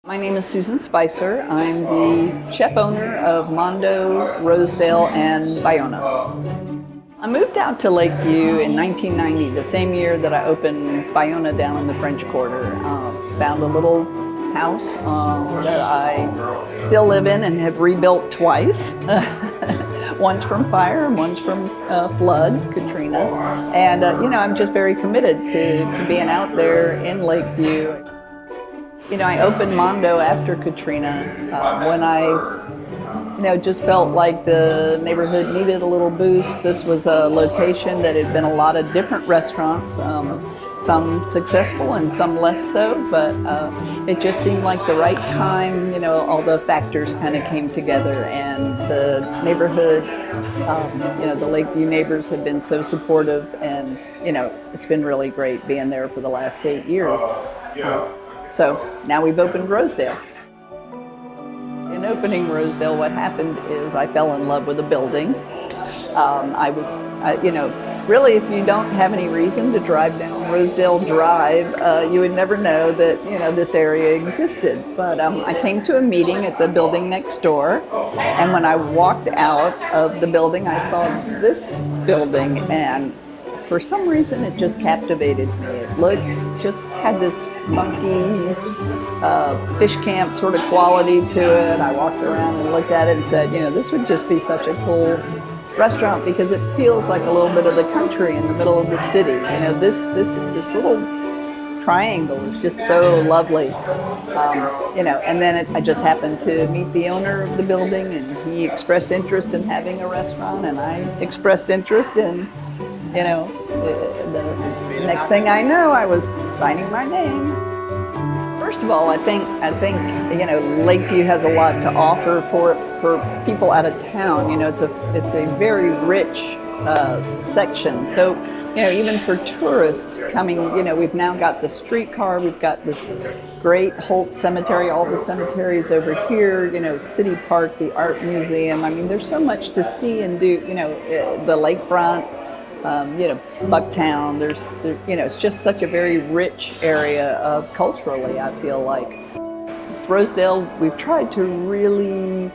My name is Susan Spicer. I'm the chef owner of Mondo, Rosedale, and Bayona. I moved out to Lakeview in 1990, the same year that I opened Bayona down in the French Quarter. Found a little house that I still live in and have rebuilt twice. Once from fire and once from flood, Katrina. And I'm just very committed to being out there in Lakeview. I opened Mondo after Katrina when I just felt like the neighborhood needed a little boost. This was a location that had been a lot of different restaurants, some successful and some less so, but it just seemed like the right time. All the factors kind of came together, and the neighborhood, the Lakeview neighbors have been so supportive, and it's been really great being there for the last 8 years. So now we've opened Rosedale. In opening Rosedale, what happened is I fell in love with the building. Really, if you don't have any reason to drive down Rosedale Drive, you would never know that, this area existed. But I came to a meeting at the building next door, and when I walked out of the building, I saw this building, and for some reason, it just captivated me. It just had this funky fish camp sort of quality to it. I walked around and looked at it and said, this would just be such a cool restaurant because it feels like a little bit of the country in the middle of the city. This little triangle is just so lovely. And then I just happened to meet the owner of the building, and he expressed interest in having a restaurant, and I expressed interest in. The next thing I know, I was signing my name. First of all, I think Lakeview has a lot to offer for people out of town. It's a very rich section. So even for tourists coming, we've now got the streetcar, we've got this great Holt Cemetery, all the cemeteries over here. City Park, the Art Museum. I mean, there's so much to see and do. The lakefront. Bucktown, it's just such a very rich area culturally, I feel like. Rosedale, we've tried to really,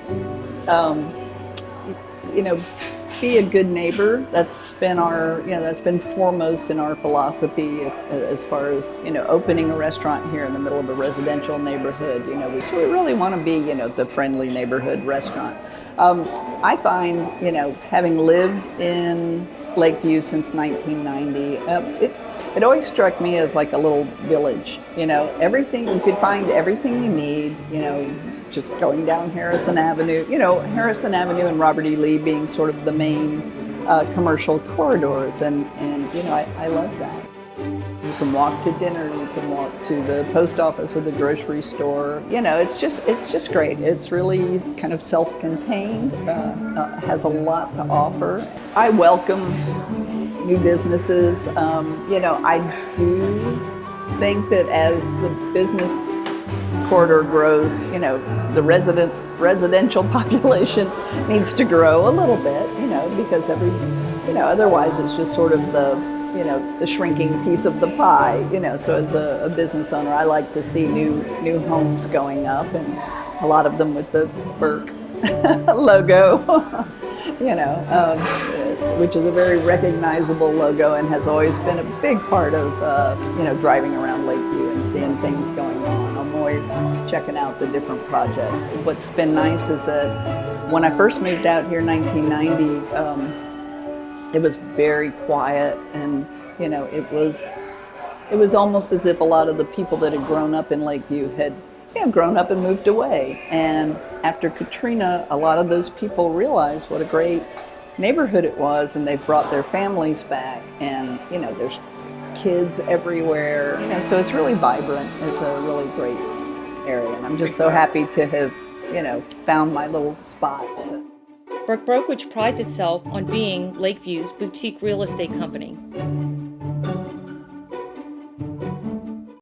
be a good neighbor. That's been foremost in our philosophy as far as, opening a restaurant here in the middle of a residential neighborhood. We really want to be, the friendly neighborhood restaurant. I find, having lived in Lakeview since 1990, it always struck me as like a little village. Everything, you could find everything you need, just going down Harrison Avenue, Harrison Avenue and Robert E. Lee being sort of the main commercial corridors, and I love that. You can walk to dinner, you can walk to the post office or the grocery store. It's just great. It's really kind of self-contained, has a lot to offer. I welcome new businesses. I do think that as the business corridor grows, the residential population needs to grow a little bit, because otherwise it's just sort of the shrinking piece of the pie, so as a business owner, I like to see new homes going up, and a lot of them with the Burk logo, which is a very recognizable logo and has always been a big part of, driving around Lakeview and seeing things going on. I'm always checking out the different projects. What's been nice is that when I first moved out here in 1990, it was very quiet, and it was almost as if a lot of the people that had grown up in Lakeview had grown up and moved away. And after Katrina, a lot of those people realized what a great neighborhood it was, and they've brought their families back, and there's kids everywhere. So it's really vibrant. It's a really great area, and I'm just so happy to have found my little spot. Burk Brokerage prides itself on being Lakeview's boutique real estate company.